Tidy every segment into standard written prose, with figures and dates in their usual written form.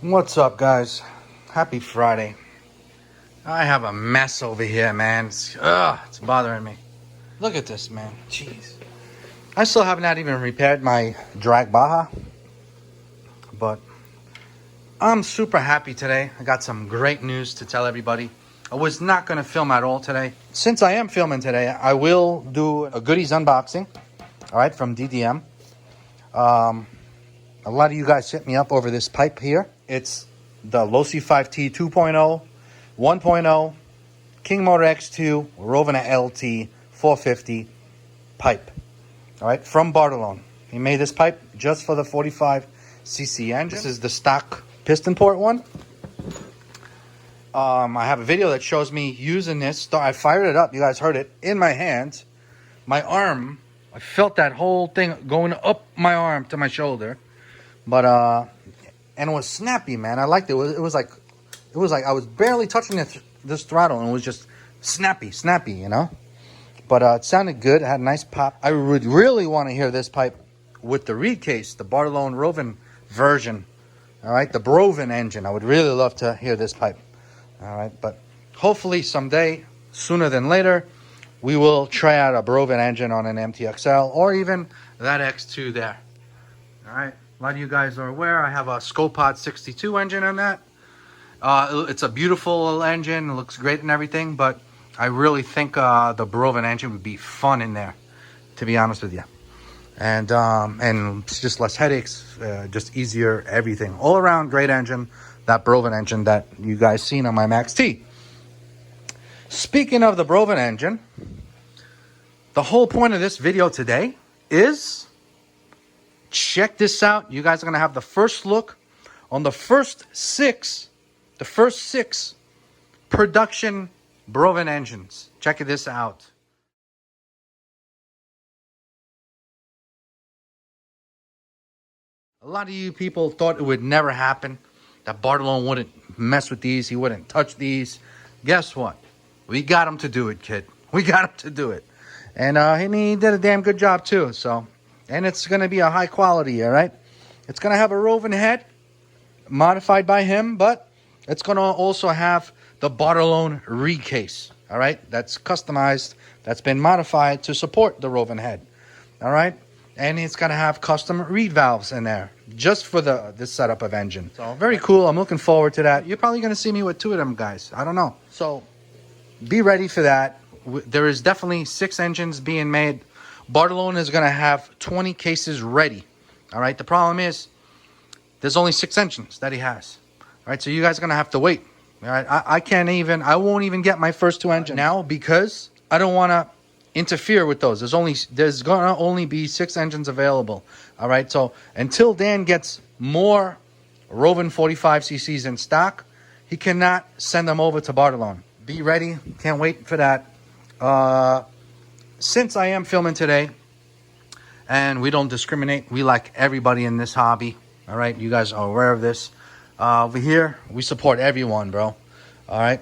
What's up, guys? Happy Friday. I have a mess over here, man. It's bothering me. Look at this, man. Jeez. I still have not even repaired my drag Baja, but I'm super happy today. I got some great news to tell everybody. I was not going to film at all today. Since I am filming today, I will do a goodies unboxing, all right, from DDM. A lot of you guys hit me up over this pipe here. It's the Losi 5T 2.0, 1.0, King Motor X2, RoVan LT 450 pipe. All right, from Bartolone. He made this pipe just for the 45cc engine. This is the stock piston port one. I have a video that shows me using this. I fired it up. You guys heard it in my hands. My arm, I felt that whole thing going up my arm to my shoulder. But and it was snappy, man. I liked it. It was like I was barely touching this throttle, and it was just snappy, you know. But it sounded good. It had a nice pop. I would really want to hear this pipe with the ReedCase, the Bartolone RoVan version. All right, the BROVAN engine. I would really love to hear this pipe. All right, but hopefully someday, sooner than later, we will try out a BROVAN engine on an MTXL or even that X2 there. All right. A lot of you guys are aware I have a Scopod 62 engine on that. It's a beautiful engine. It looks great and everything, but I really think the BROVAN engine would be fun in there, to be honest with you. And it's just less headaches, just easier, everything. All around great engine, that BROVAN engine that you guys seen on my Max T. Speaking of the BROVAN engine, the whole point of this video today is... check this out. You guys are going to have the first look on the first six production BROVAN engines. Check this out. A lot of you people thought it would never happen, that Bartolone wouldn't mess with these, he wouldn't touch these. Guess what? We got him to do it, kid. We got him to do it. And he did a damn good job too, so... and it's going to be a high quality, all right? It's going to have a RoVan head, modified by him, but it's going to also have the Bartolone ReedCase, all right? That's customized, that's been modified to support the RoVan head, all right? And it's going to have custom reed valves in there, just for this setup of engine. So very cool. I'm looking forward to that. You're probably going to see me with two of them guys. I don't know. So be ready for that. There is definitely 6 engines being made. Bartolone is going to have 20 cases ready. All right. The problem is there's only 6 engines that he has. All right. So you guys are going to have to wait. All right. I won't even get my first 2 engines now because I don't want to interfere with those. There's going to only be 6 engines available. All right. So until Dan gets more RoVan 45cc's in stock, he cannot send them over to Bartolone. Be ready. Can't wait for that. Since I am filming today, and we don't discriminate, we like everybody in this hobby. All right, you guys are aware of this. Over here, we support everyone, bro. All right.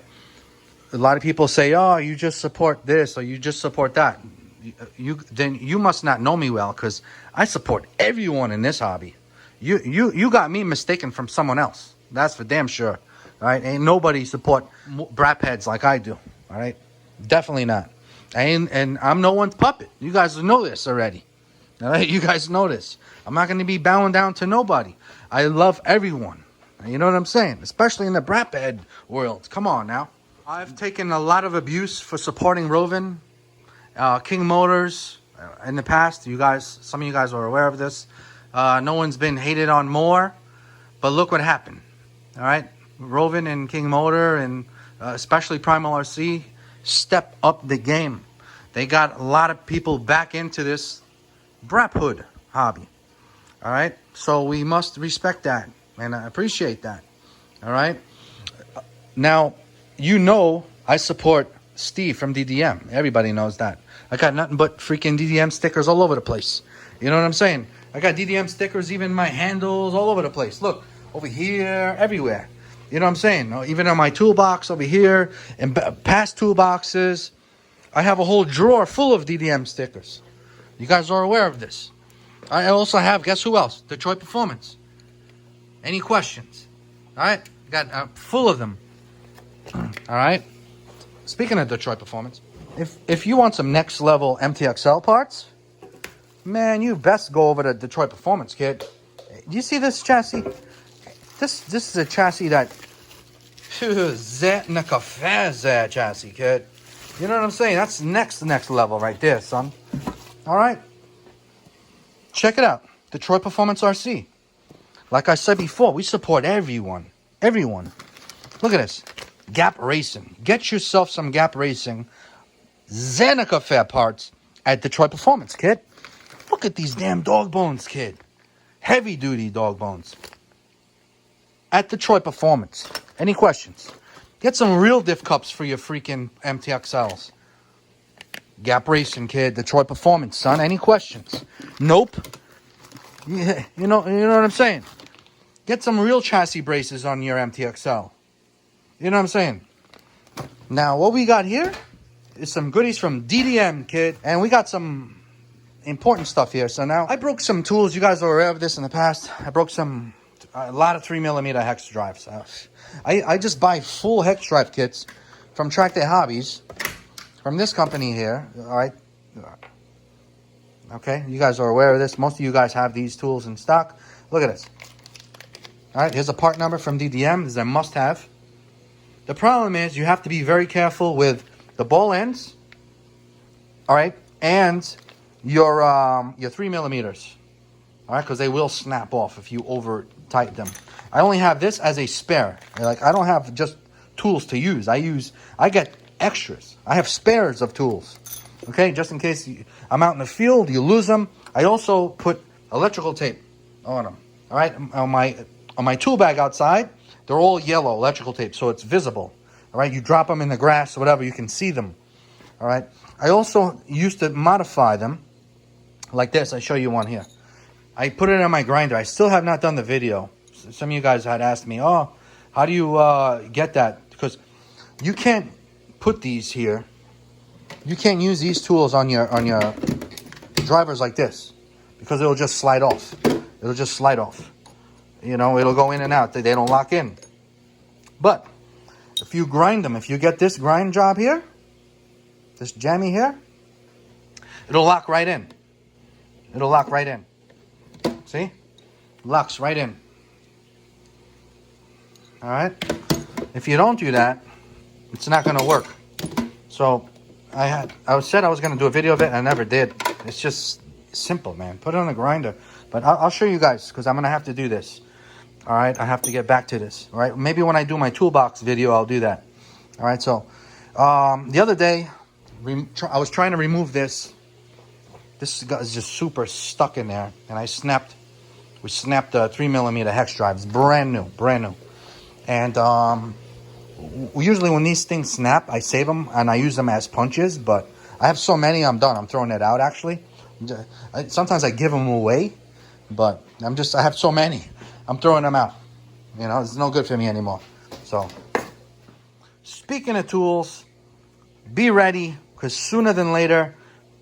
A lot of people say, "Oh, you just support this or you just support that." Then you must not know me well, because I support everyone in this hobby. You got me mistaken from someone else. That's for damn sure. All right, ain't nobody support brap heads like I do. All right, definitely not. And I'm no one's puppet. You guys know this already. All right? You guys know this. I'm not going to be bowing down to nobody. I love everyone. You know what I'm saying? Especially in the brap head world. Come on now. I've taken a lot of abuse for supporting RoVan, King Motors in the past. Some of you guys are aware of this. No one's been hated on more. But look what happened. All right? RoVan and King Motor and especially Primal RC step up the game. They got a lot of people back into this brap hood hobby. All right, so we must respect that and appreciate that. All right, now you know I support Steve from DDM. Everybody knows that. I got nothing but freaking DDM stickers all over the place. You know what I'm saying? I got DDM stickers, even my handles all over the place. Look, over here, everywhere. You know what I'm saying? Even on my toolbox over here and past toolboxes, I have a whole drawer full of DDM stickers. You guys are aware of this. I also have, guess who else? Detroit Performance. Any questions? All right, got full of them. All right. Speaking of Detroit Performance, if you want some next level MTXL parts, man, you best go over to Detroit Performance Kit. Do you see this chassis? This is a chassis that chassis, kid. You know what I'm saying? That's next level right there, son. All right. Check it out. Detroit Performance RC. Like I said before, we support everyone. Everyone. Look at this. Gap Racing. Get yourself some Gap Racing Zeneca Fair parts at Detroit Performance, kid. Look at these damn dog bones, kid. Heavy duty dog bones. At Detroit Performance. Any questions? Get some real diff cups for your freaking MTXLs. Gap Racing, kid. Detroit Performance, son. Any questions? Nope. Yeah, you know what I'm saying? Get some real chassis braces on your MTXL. You know what I'm saying? Now, what we got here is some goodies from DDM, kid. And we got some important stuff here. So now, I broke some tools. You guys are aware of this in the past. I broke a lot of 3mm hex drives. I just buy full hex drive kits from Track Day Hobbies. From this company here. All right. Okay, you guys are aware of this. Most of you guys have these tools in stock. Look at this. All right, here's a part number from DDM. This is a must-have. The problem is you have to be very careful with the ball ends, all right, and your 3mm, all right, because they will snap off if you over tighten them. I only have this as a spare. Like, I don't have just tools to use. I get extras. I have spares of tools. Okay, just in case I'm out in the field, you lose them. I also put electrical tape on them. All right, on my tool bag outside, they're all yellow electrical tape, so it's visible. All right, you drop them in the grass or whatever, you can see them. All right, I also used to modify them like this. I show you one here. I put it on my grinder. I still have not done the video. Some of you guys had asked me, oh, how do you get that? Because you can't put these here. You can't use these tools on your drivers like this because it'll just slide off. It'll just slide off. You know, it'll go in and out. They don't lock in. But if you grind them, if you get this grind job here, this jammy here, it'll lock right in. It'll lock right in. See? Locks right in. All right? If you don't do that, it's not going to work. So I said I was going to do a video of it, and I never did. It's just simple, man. Put it on a grinder. But I'll show you guys because I'm going to have to do this. All right? I have to get back to this. All right? Maybe when I do my toolbox video, I'll do that. All right? So the other day, I was trying to remove this. This is just super stuck in there. And we snapped the 3mm hex drives. Brand new. And usually when these things snap, I save them and I use them as punches. But I have so many, I'm done. I'm throwing it out, actually. Sometimes I give them away. But I have so many. I'm throwing them out. You know, it's no good for me anymore. So, speaking of tools, be ready. Because sooner than later,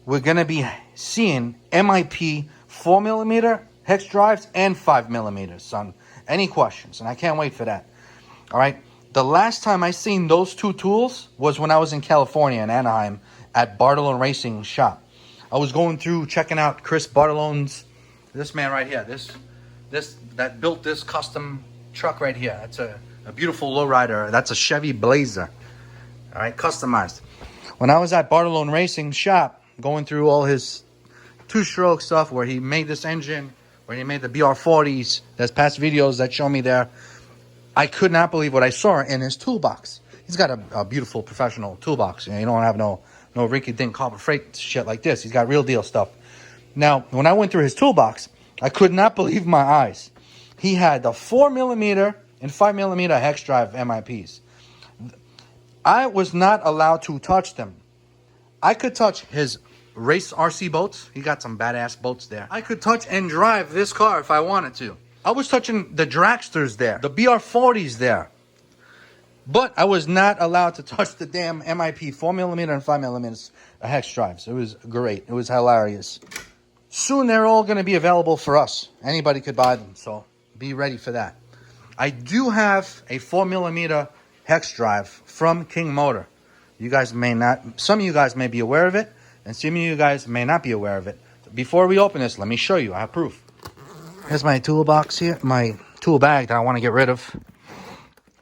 we're going to be seeing MIP 4mm hex drives and 5mm, son. Any questions? And I can't wait for that. All right. The last time I seen those two tools was when I was in California, in Anaheim, at Bartolone Racing Shop. I was going through, checking out Chris Bartolone's, this man right here, that built this custom truck right here. That's a beautiful lowrider. That's a Chevy Blazer. All right, customized. When I was at Bartolone Racing Shop, going through all his two-stroke stuff, where he made this engine, where he made the BR40s, there's past videos that show me there, I could not believe what I saw in his toolbox. He's got a beautiful professional toolbox. You know, you don't have no rinky-dink Harbor Freight shit like this. He's got real deal stuff. Now, when I went through his toolbox, I could not believe my eyes. He had the 4mm and 5mm hex drive MIPs. I was not allowed to touch them. I could touch his race RC boats. He got some badass boats there. I could touch and drive this car if I wanted to. I was touching the dragsters there, the BR40s there. But I was not allowed to touch the damn MIP 4mm and 5mm hex drives. It was great. It was hilarious. Soon they're all going to be available for us. Anybody could buy them, so be ready for that. I do have a 4mm hex drive from King Motor. You guys may not, some of you guys may be aware of it, and some of you guys may not be aware of it. Before we open this, let me show you. I have proof. Here's my toolbox here, my tool bag that I want to get rid of.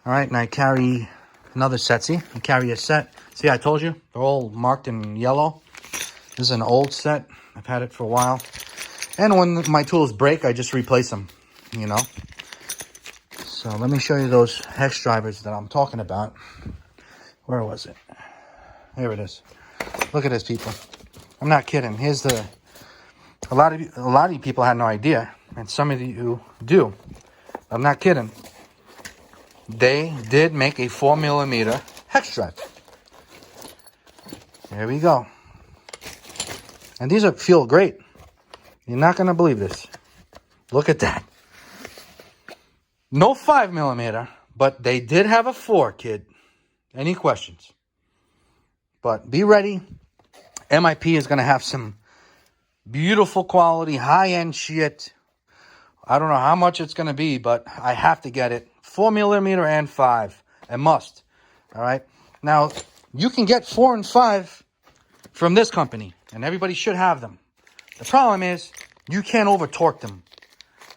All right, and I carry another set. See, I carry a set. See, I told you, they're all marked in yellow. This is an old set. I've had it for a while. And when my tools break, I just replace them, you know. So let me show you those hex drivers that I'm talking about. Where was it? Here it is. Look at this, people. I'm not kidding. Here's the... A lot of you people had no idea, and some of you do. I'm not kidding. They did make a 4mm hex drive. There we go. And these feel great. You're not going to believe this. Look at that. No 5mm, but they did have a 4, kid. Any questions? But be ready. MIP is going to have some beautiful quality, high-end shit. I don't know how much it's going to be, but I have to get it. 4mm and 5. A must. All right? Now, you can get 4 and 5 from this company, and everybody should have them. The problem is, you can't over-torque them.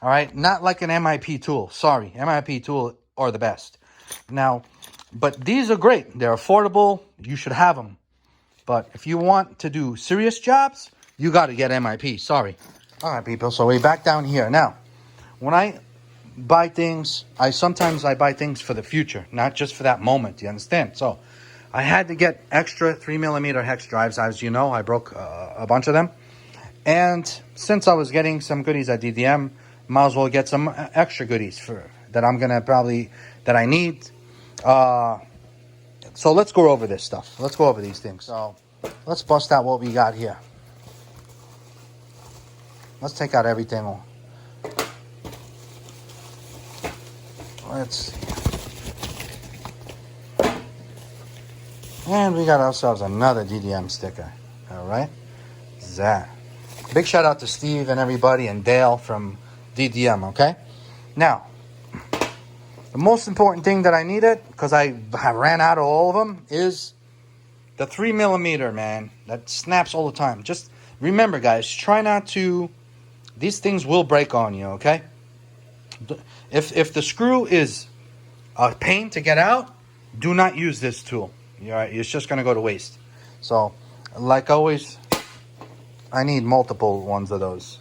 All right? Not like an MIP tool. Sorry. MIP tool are the best. Now, but these are great. They're affordable. You should have them. But if you want to do serious jobs, you got to get MIP. Sorry. All right, people. So we're back down here. Now, when I buy things, sometimes I buy things for the future, not just for that moment. You understand? So I had to get extra 3mm hex drives. As you know, I broke a bunch of them. And since I was getting some goodies at DDM, might as well get some extra goodies that I need. So let's go over this stuff. Let's go over these things. So let's bust out what we got here. Let's take out everything. Let's see. And we got ourselves another DDM sticker. All right. That. Big shout out to Steve and everybody and Dale from DDM, okay? Now, the most important thing that I needed, because I ran out of all of them, is the 3mm, man. That snaps all the time. Just remember, guys, try not to... These things will break on you, okay? If the screw is a pain to get out, do not use this tool. It's just going to go to waste. So, like always, I need multiple ones of those.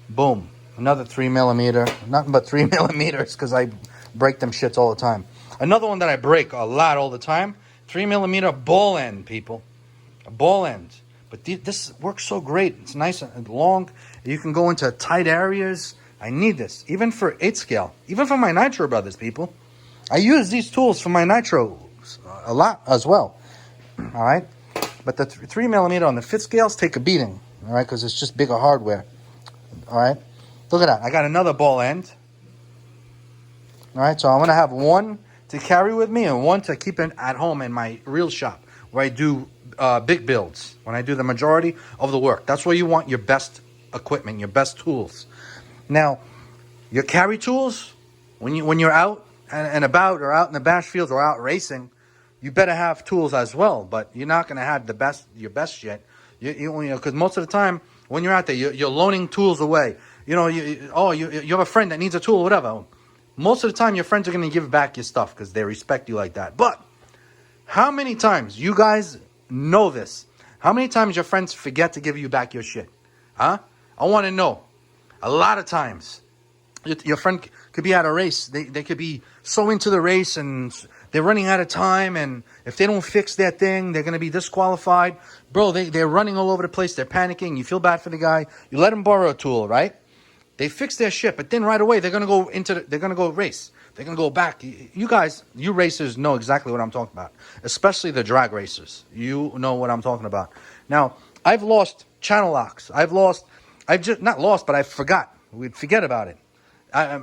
Boom. Another 3mm. Nothing but 3mm because I break them shits all the time. Another one that I break a lot all the time. 3mm ball end, people. A ball end. But this works so great. It's nice and long. You can go into tight areas. I need this. Even for 8 scale. Even for my Nitro brothers, people. I use these tools for my Nitro a lot as well. All right? But the 3mm on the 5th scales take a beating. All right? Because it's just bigger hardware. All right? Look at that. I got another ball end. All right? So I'm going to have one to carry with me and one to keep at home in my real shop where I do big builds. When I do the majority of the work. That's where you want your best equipment, your best tools. Now, your carry tools, when you're out and about or out in the bash fields or out racing, you better have tools as well. But you're not going to have your best shit. You know, because most of the time when you're out there, you're loaning tools away. You know, you have a friend that needs a tool or whatever. Most of the time, your friends are going to give back your stuff because they respect you like that. But how many times, you guys know this, how many times your friends forget to give you back your shit? Huh? I want to know. A lot of times. Your friend could be at a race. They could be so into the race and they're running out of time. And if they don't fix their thing, they're going to be disqualified. Bro, they're running all over the place. They're panicking. You feel bad for the guy. You let them borrow a tool, right? They fix their shit, but then right away they're gonna go race. They're gonna go back. You guys, you racers know exactly what I'm talking about, especially the drag racers. You know what I'm talking about. Now, I've lost channel locks. I've just not lost, but I forgot. We'd forget about it.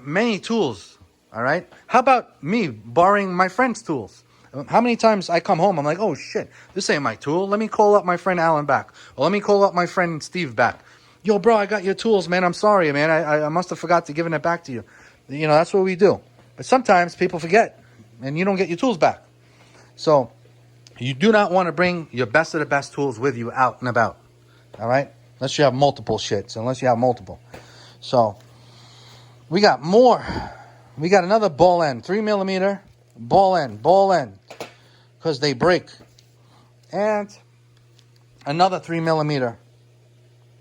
Many tools. All right. How about me borrowing my friend's tools? How many times I come home, I'm like, oh shit, this ain't my tool. Let me call up my friend Alan back, or let me call up my friend Steve back. Yo, bro, I got your tools, man. I'm sorry, man. I must have forgot to giving it back to you. You know, that's what we do. But sometimes people forget, and you don't get your tools back. So you do not want to bring your best of the best tools with you out and about. All right? Unless you have multiple shits. Unless you have multiple. So we got more. We got another ball end. 3mm ball end. Because they break. And another 3mm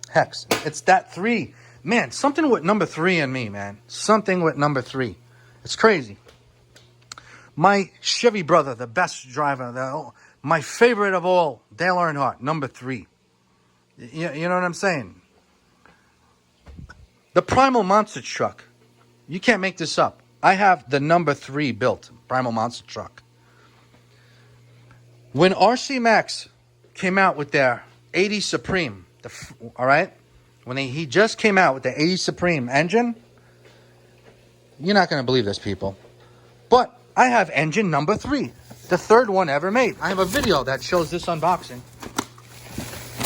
hex. It's that 3. Man, something with number 3 in me, man. Something with number 3. It's crazy. My Chevy brother, the best driver, my favorite of all, Dale Earnhardt, number 3. You know what I'm saying? The Primal Monster truck. You can't make this up. I have the number 3 built Primal Monster truck. When RC Max came out with their 80 Supreme, all right? When he just came out with the 80 Supreme engine, you're not going to believe this, people. But I have engine number 3, the 3rd one ever made. I have a video that shows this unboxing.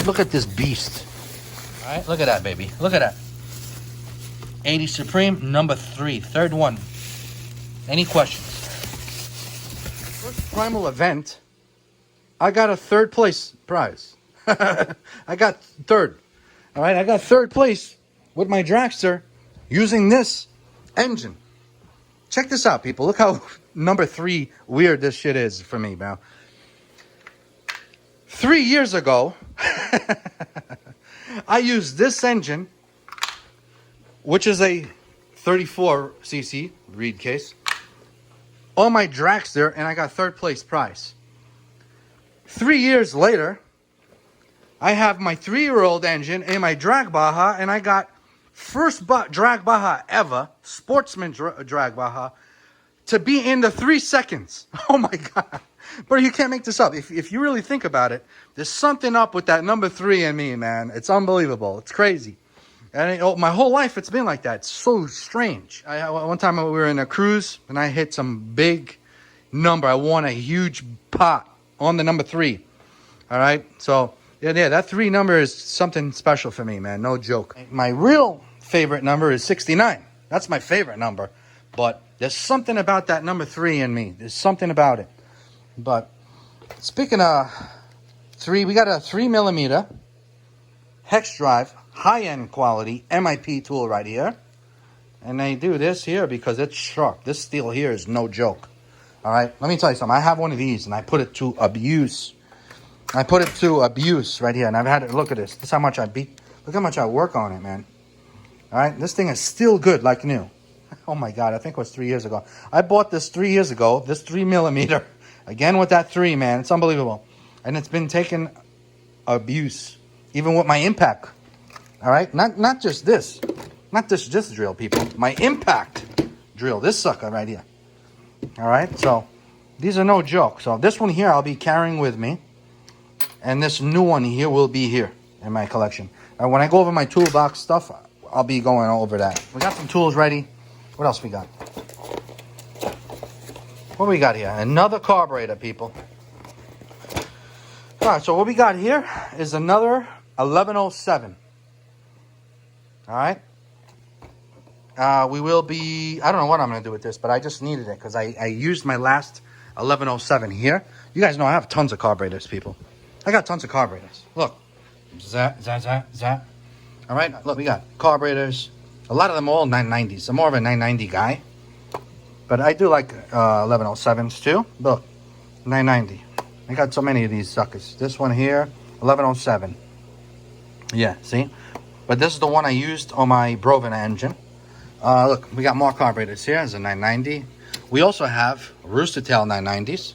Look at this beast. All right, look at that, baby. Look at that. 80 Supreme, number 3, 3rd one. Any questions? First Primal event, I got a 3rd place prize. I got 3rd. All right, I got 3rd place with my dragster using this engine. Check this out, people. Look how number 3 weird this shit is for me, man. 3 years ago, I used this engine, which is a 34cc ReedCase, on my dragster, and I got 3rd place prize. 3 years later, I have my 3-year-old engine in my drag Baja, and I got first drag Baja ever, sportsman drag Baja, to be in the 3 seconds. Oh my God. But you can't make this up. If you really think about it, there's something up with that number 3 in me, man. It's unbelievable. It's crazy. And my whole life, it's been like that. It's so strange. One time we were in a cruise, and I hit some big number. I won a huge pot on the number 3. All right? So, yeah, that 3 number is something special for me, man. No joke. My real favorite number is 69. That's my favorite number. But there's something about that number 3 in me. There's something about it. But speaking of 3, we got a 3mm hex drive, high-end quality MIP tool right here. And they do this here because it's sharp. This steel here is no joke. All right, let me tell you something. I have one of these, and I put it to abuse. I put it to abuse right here, and I've had it. Look at this. This is how much I beat. Look how much I work on it, man. All right, this thing is still good, like new. Oh my God, I think it was 3 years ago. I bought this 3 years ago. This 3mm, again with that 3, man. It's unbelievable, and it's been taking abuse, even with my impact. All right, not just this, not this drill, people. My impact drill, this sucker right here. All right, so these are no joke. So this one here I'll be carrying with me, and this new one here will be here in my collection. When I go over my toolbox stuff, I'll be going over that. We got some tools ready. What else we got? What do we got here? Another carburetor, people. All right, so what we got here is another 1107. All right. We will be, I don't know what I'm going to do with this, but I just needed it because I used my last 1107 here. You guys know I have tons of carburetors, people. I got tons of carburetors. Look. Zap. All right, look, we got carburetors. A lot of them are all 990s. I'm more of a 990 guy. But I do like 1107s too. Look, 990. I got so many of these suckers. This one here, 1107. Yeah, see? But this is the one I used on my BROVAN engine. Look, we got more carburetors here. There's a 990. We also have Rooster Tail 990s.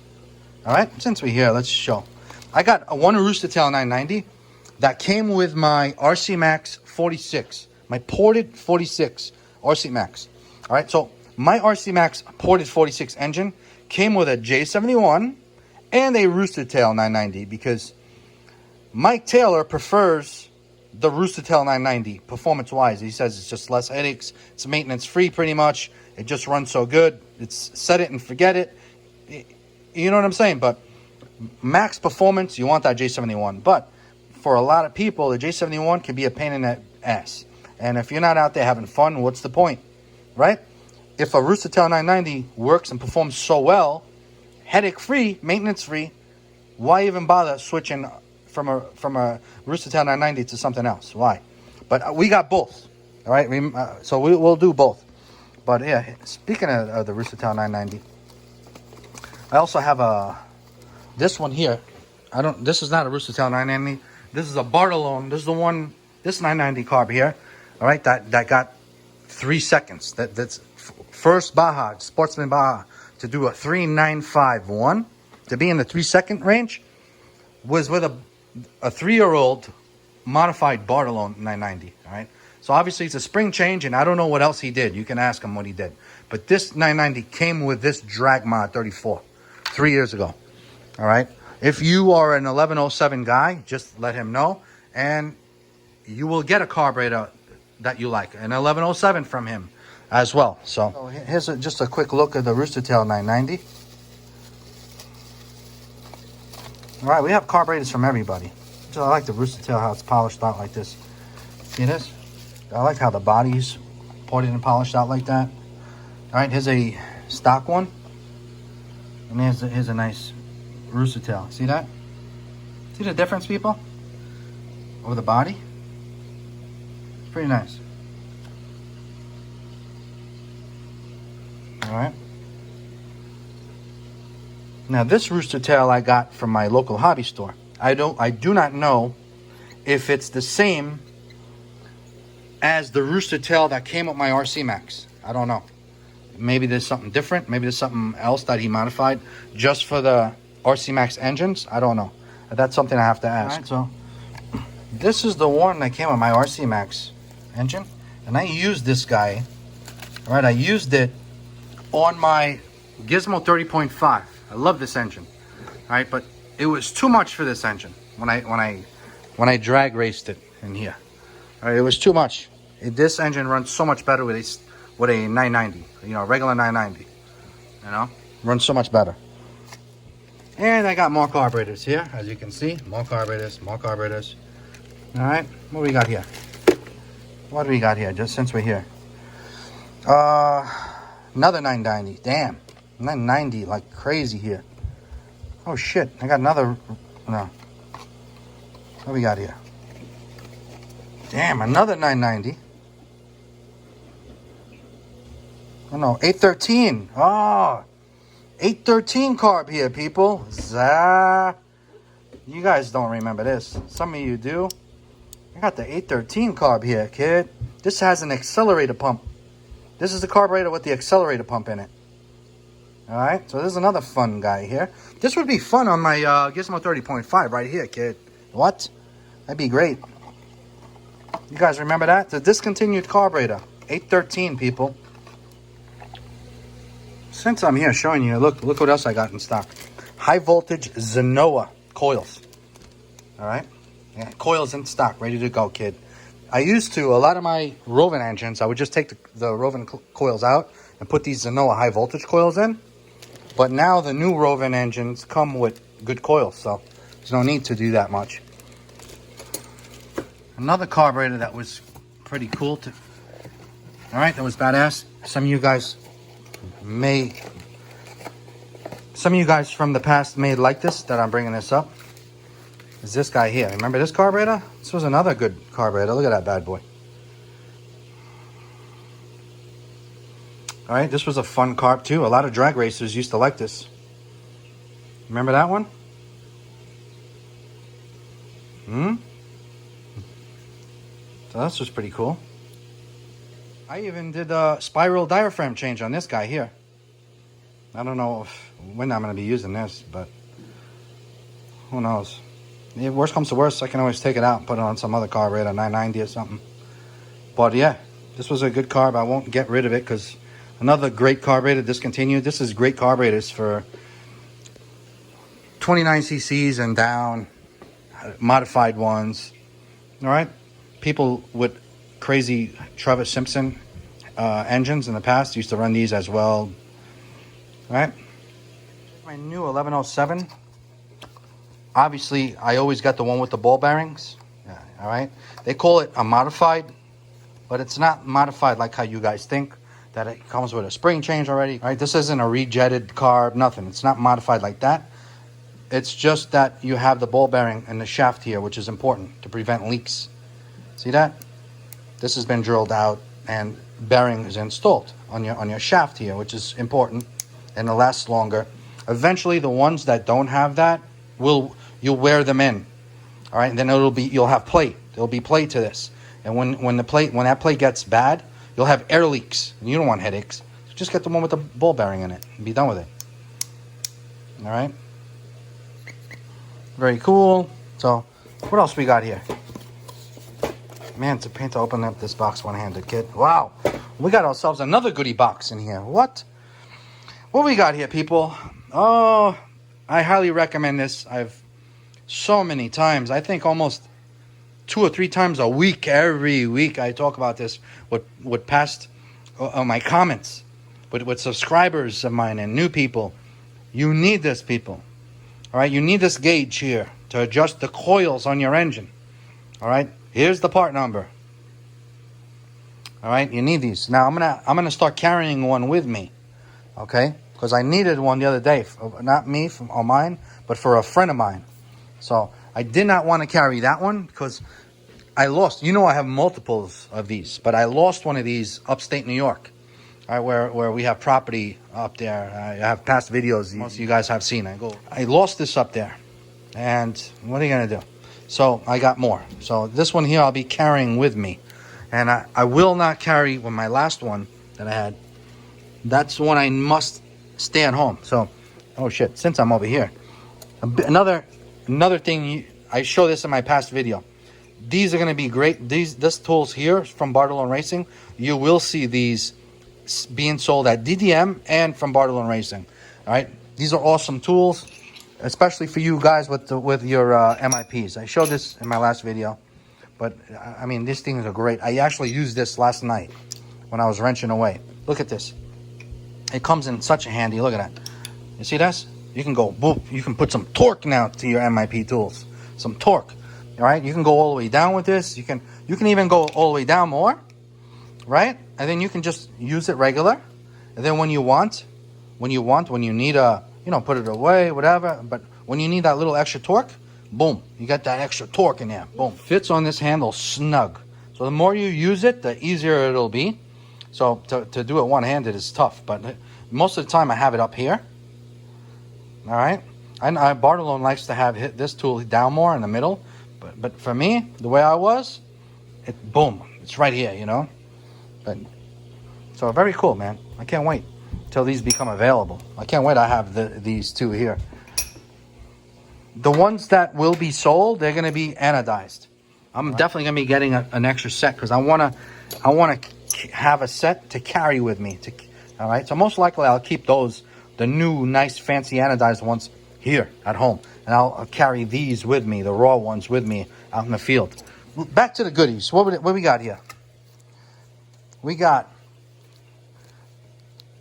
All right, since we're here, let's show. I got one Rooster Tail 990 that came with my RC Max 46. My ported 46 RC Max. All right, so my RC Max ported 46 engine came with a J71 and a Rooster Tail 990 because Mike Taylor prefers the Rooster Tail 990 performance-wise. He says it's just less headaches. It's maintenance-free pretty much. It just runs so good. It's set it and forget it. You know what I'm saying? But max performance, you want that J71. But for a lot of people, the J71 can be a pain in the ass. And if you're not out there having fun, what's the point, right? if a Rooster Tail 990 works and performs so well, headache-free, maintenance-free, why even bother switching from a Rooster Tail 990 to something else? Why? But we got both. All right, so we'll do both. But yeah, speaking of the Rooster Tail 990, I also have this one here. This is not a Rooster Tail 990. This is a Bartolone. This is the one. This 990 carb here. All right, that got 3 seconds. That's first Baja Sportsman Baja to do a 3.951 to be in the 3-second range was with a 3-year-old modified Bartolone 990. All right. So obviously it's a spring change, and I don't know what else he did. You can ask him what he did. But this 990 came with this drag mod 34 3 years ago. All right. If you are an 1107 guy, just let him know, and you will get a carburetor that you like, an 1107 from him as well. So here's just a quick look at the Rooster Tail 990. All right, we have carburetors from everybody. So I like the Rooster Tail, how it's polished out like this. See this? I like how the body's ported and polished out like that. All right, here's a stock one. And here's a nice Rooster Tail. See that? See the difference, people? Over the body? Pretty nice. All right. Now this Rooster Tail I got from my local hobby store. I do not know if it's the same as the Rooster Tail that came with my RC Max. I don't know. Maybe there's something different. Maybe there's something else that he modified just for the RC Max engines. I don't know. That's something I have to ask. Right, so this is the one that came with my RC Max engine, and I used this guy. All right, I used it on my Gizmo 30.5. I love this engine. All right, but it was too much for this engine when I drag raced it in here. All right, it was too much. This engine runs so much better with a 990, you know, regular 990. You know, runs so much better. And I got more carburetors here, as you can see. More carburetors, more carburetors. All right, what do we got here? What do we got here, just since we're here? Another 990, damn. 990 like crazy here. Oh shit, I got another, no. What do we got here? Damn, another 990. Oh no, 813. Oh, 813 carb here, people. Zah. You guys don't remember this. Some of you do. I got the 813 carb here, kid. This has an accelerator pump. This is the carburetor with the accelerator pump in it. All right, so there's another fun guy here. This would be fun on my Gizmo 30.5 right here, kid. What? That'd be great. You guys remember that? The discontinued carburetor. 813, people. Since I'm here showing you, look what else I got in stock. High voltage Zenoa coils. All right? Yeah, coils in stock, ready to go, kid. I used to, a lot of my RoVan engines, I would just take the RoVan coils out and put these Zenoa high voltage coils in. But now the new RoVan engines come with good coils, so there's no need to do that much. Another carburetor that was pretty cool to, all right, that was badass. Some of you guys from the past may like this, that I'm bringing this up. Is this guy here. Remember this carburetor? This was another good carburetor. Look at that bad boy. All right, this was a fun carb too. A lot of drag racers used to like this. Remember that one? So this was pretty cool. I even did a spiral diaphragm change on this guy here. I don't know when I'm going to be using this, but who knows. If worst comes to worst, I can always take it out and put it on some other carburetor, 990 or something. But yeah, this was a good carb. I won't get rid of it because another great carburetor discontinued. This is great carburetors for 29 cc's and down, modified ones. All right, people with crazy Travis Simpson engines in the past used to run these as well. All right, my new 1107. Obviously, I always got the one with the ball bearings. Yeah, all right, they call it a modified, but it's not modified like how you guys think. that it comes with a spring change already. All right, this isn't a rejetted carb, nothing. It's not modified like that. It's just that you have the ball bearing and the shaft here, which is important to prevent leaks. See that? This has been drilled out and bearing is installed on your shaft here, which is important and it lasts longer. Eventually, the ones that don't have that you'll wear them in. All right, and then you'll have plate. There'll be plate to this, and when that plate gets bad, you'll have air leaks, and you don't want headaches. So just get the one with the ball bearing in it and be done with it. All right. Very cool. So, what else we got here? Man, it's a pain to open up this box one-handed, kid. Wow. We got ourselves another goodie box in here. What we got here, people? Oh, I highly recommend this. I've so many times. I think almost 2 or 3 times a week. Every week I talk about this with past my comments, with subscribers of mine and new people. You need this, people. All right, you need this gauge here to adjust the coils on your engine. All right, here's the part number. All right, you need these. Now I'm gonna start carrying one with me, okay? Because I needed one the other day, not me or mine, but for a friend of mine. So I did not want to carry that one because I lost. You know, I have multiples of these, but I lost one of these upstate New York, all right, where we have property up there. I have past videos most of you guys have seen. I lost this up there, and what are you gonna do? So I got more. So this one here I'll be carrying with me, and I will not carry with my last one that I had. That's the one I must stay at home. So, oh shit! Since I'm over here, another thing. I show this in my past video. These are going to be great. This tools here from Bartolone Racing. You will see these being sold at DDM and from Bartolone Racing. All right, these are awesome tools, especially for you guys with your MIPs. I showed this in my last video, but I mean these things are great. I actually used this last night when I was wrenching away. Look at this. It comes in such a handy. Look at that. You see this? You can go boop. You can put some torque now to your MIP tools. Some torque. All right. You can go all the way down with this. You can even go all the way down more. Right? And then you can just use it regular. And then when you need a, put it away, whatever. But when you need that little extra torque, boom, you got that extra torque in there. Boom. Fits on this handle snug. So the more you use it, the easier it'll be. So to do it one-handed is tough, but most of the time I have it up here. All right, and Bartolone likes to have this tool down more in the middle, but for me, the way I was, boom, it's right here, But so very cool, man. I can't wait till these become available. I can't wait. I have these two here. The ones that will be sold, they're going to be anodized. I'm definitely going to be getting an extra set because I want to have a set to carry with me. All right, so most likely I'll keep the new nice fancy anodized ones here at home, and I'll carry these with me, the raw ones with me out in the field. Back to the goodies. What we got here? We got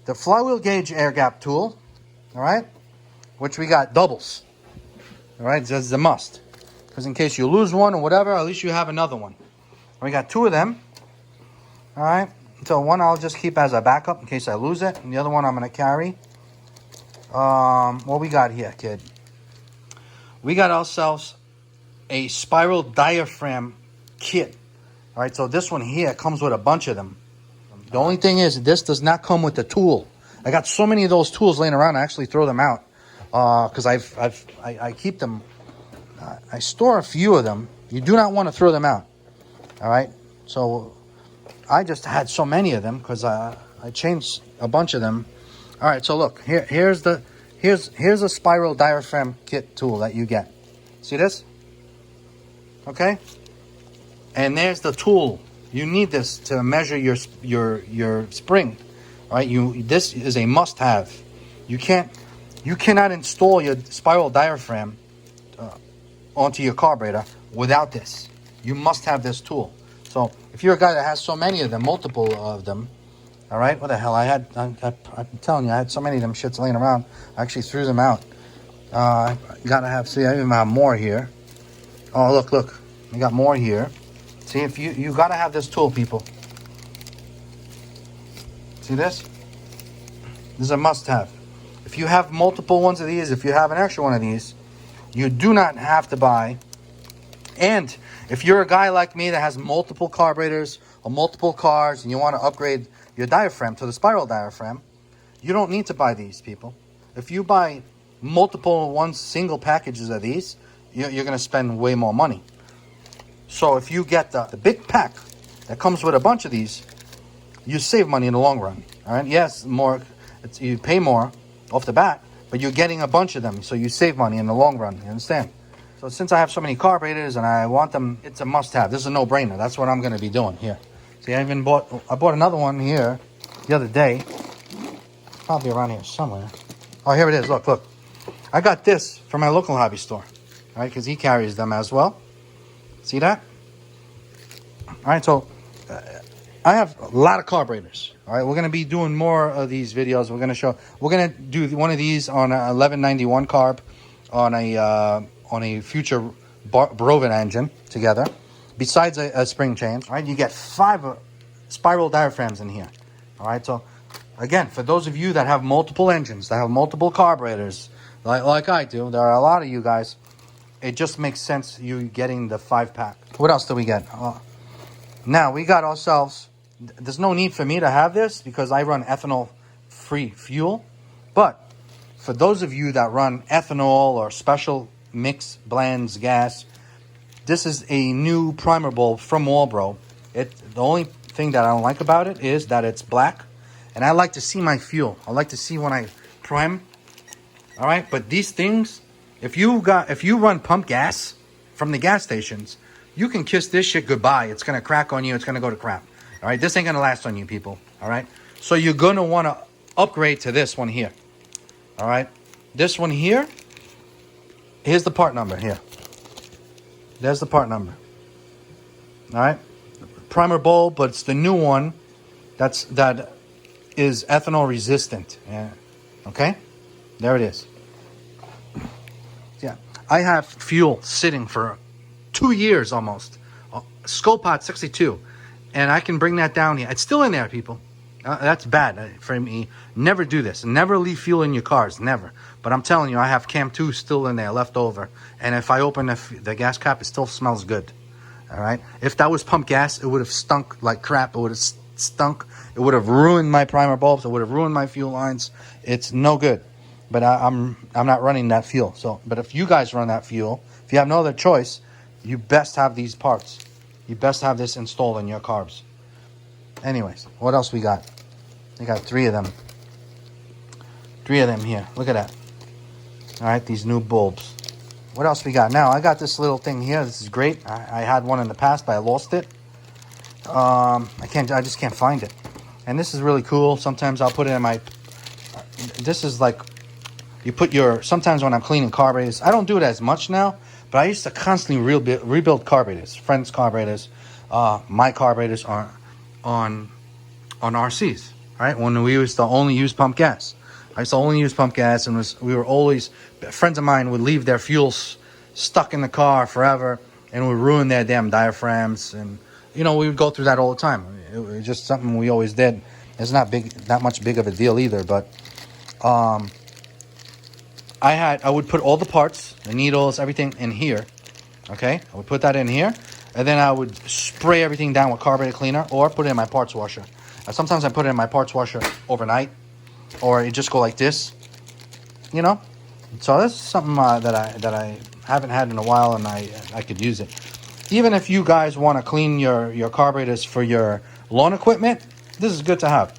the Flywheel gauge air gap tool, all right, which we got doubles. All right, that's a must, because in case you lose one or whatever, at least you have another one. We got 2 of them. All right, so one I'll just keep as a backup in case I lose it, and the other one I'm going to carry. What we got here, kid? We got ourselves a spiral diaphragm kit. All right, so this one here comes with a bunch of them. The only thing is this does not come with the tool. I got so many of those tools laying around, I actually throw them out because I keep them. I store a few of them. You do not want to throw them out. All right, so I just had so many of them because I changed a bunch of them. All right, so look, here's a spiral diaphragm kit tool that you get. See this? Okay? And there's the tool. You need this to measure your spring. All right? This is a must-have. You cannot install your spiral diaphragm onto your carburetor without this. You must have this tool. So if you're a guy that has so many of them, multiple of them, all right, what the hell? I'm telling you, I had so many of them shits laying around. I actually threw them out. Gotta have, see, I even have more here. Oh, look. I got more here. See, if you gotta have this tool, people. See See this? This is a must-have. If you have multiple ones of these, if you have an extra one of these, you do not have to buy. And if you're a guy like me that has multiple carburetors or multiple cars and you want to upgrade your diaphragm to the spiral diaphragm, you don't need to buy these, people. If you buy multiple single packages of these, you're going to spend way more money. So if you get the big pack that comes with a bunch of these, you save money in the long run. All right? Yes, you pay more off the bat, but you're getting a bunch of them, so you save money in the long run. You understand? So since I have so many carburetors and I want them, it's a must-have. This is a no-brainer. That's what I'm going to be doing here. See, I bought another one here the other day. Probably around here somewhere. Oh, here it is. Look. I got this from my local hobby store. All right, because he carries them as well. See that? All right, so I have a lot of carburetors. All right, we're going to be doing more of these videos. We're going to do one of these on a 1191 carb on a future BROVAN engine together. Besides a spring change, all right, you get 5 spiral diaphragms in here. All right, so again, for those of you that have multiple engines, that have multiple carburetors, like I do, there are a lot of you guys, it just makes sense you getting the 5-pack. What else do we get? Now, we got ourselves, there's no need for me to have this because I run ethanol-free fuel. But for those of you that run ethanol or special mix blends gas, this is a new primer bulb from Marlboro. The only thing that I don't like about it is that it's black. And I like to see my fuel. I like to see when I prime. All right, but these things, if you run pump gas from the gas stations, you can kiss this shit goodbye. It's gonna crack on you. It's gonna go to crap. All right, this ain't gonna last on you, people. All right, so you're gonna want to upgrade to this one here. All right, this one here. Here's the part number here. There's the part number. All right, primer bulb, but it's the new one. That is ethanol resistant. Yeah. Okay, there it is. Yeah, I have fuel sitting for 2 years almost. Scopot 62, and I can bring that down here. It's still in there, people. That's bad for me. Never do this. Never leave fuel in your cars. Never. But I'm telling you, I have Cam 2 still in there, left over. And if I open the gas cap, it still smells good. All right. If that was pump gas, it would have stunk like crap. It would have stunk. It would have ruined my primer bulbs. It would have ruined my fuel lines. It's no good. But I'm not running that fuel. But if you guys run that fuel, if you have no other choice, you best have these parts. You best have this installed in your carbs. Anyways, what else we got? We got 3 of them. 3 of them here. Look at that. All right, these new bulbs. What else we got? Now, I got this little thing here. This is great. I had one in the past, but I lost it. I just can't find it. And this is really cool. Sometimes I'll put it in my... This is like... You put your... Sometimes when I'm cleaning carburetors, I don't do it as much now, but I used to constantly rebuild carburetors. Friends' carburetors. My carburetors are on RCs, right? When we used to only use pump gas. I used to only use pump gas, and we were always... Friends of mine would leave their fuels stuck in the car forever, and would ruin their damn diaphragms. And, you know, we would go through that all the time. It was just something we always did. It's not much big of a deal either, but... I would put all the parts, the needles, everything in here, okay? I would put that in here, and then I would spray everything down with carburetor cleaner or put it in my parts washer. Sometimes I put it in my parts washer overnight, or it just go like this, you know? So this is something that I haven't had in a while, and I could use it. Even if you guys want to clean your carburetors for your lawn equipment, this is good to have.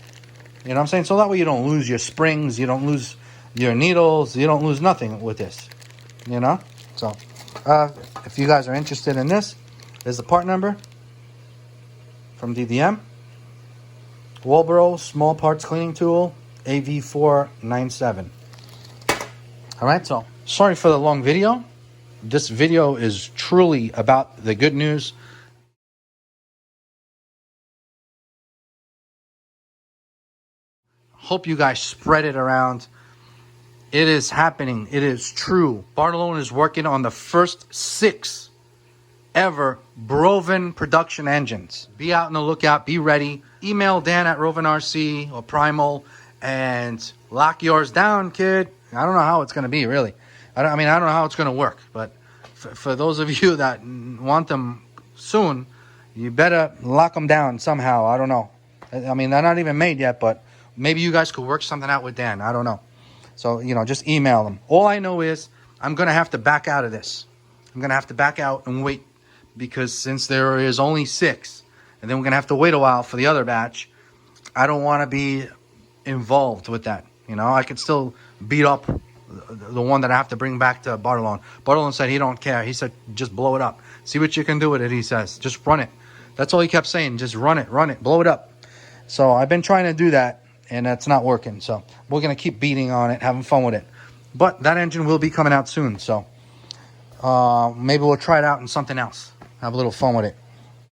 You know what I'm saying? So that way you don't lose your springs, you don't lose your needles, you don't lose nothing with this, you know? So if you guys are interested in this, there's the part number from DDM. Marlboro small parts cleaning tool, AV497. All right, so sorry for the long video. This video is truly about the good news. Hope you guys spread it around. It is happening. It is true. Barcelona is working on the first 6 ever BROVAN production engines. Be out on the lookout. Be ready. Email Dan at Rovan RC or Primal and lock yours down, kid. I don't know how it's going to be, really. I don't know how it's going to work. But for those of you that want them soon, you better lock them down somehow. I don't know. I mean, they're not even made yet, but maybe you guys could work something out with Dan. I don't know. So, you know, just email them. All I know is I'm going to have to back out of this. I'm going to have to back out and wait, because since there is only 6, and then we're going to have to wait a while for the other batch, I don't want to be involved with that. You know, I could still beat up the one that I have to bring back to Bartolone. Bartolone said he don't care. He said, just blow it up. See what you can do with it, he says. Just run it. That's all he kept saying. Just run it, blow it up. So I've been trying to do that, and that's not working. So we're going to keep beating on it, having fun with it. But that engine will be coming out soon. So maybe we'll try it out in something else. Have a little fun with it.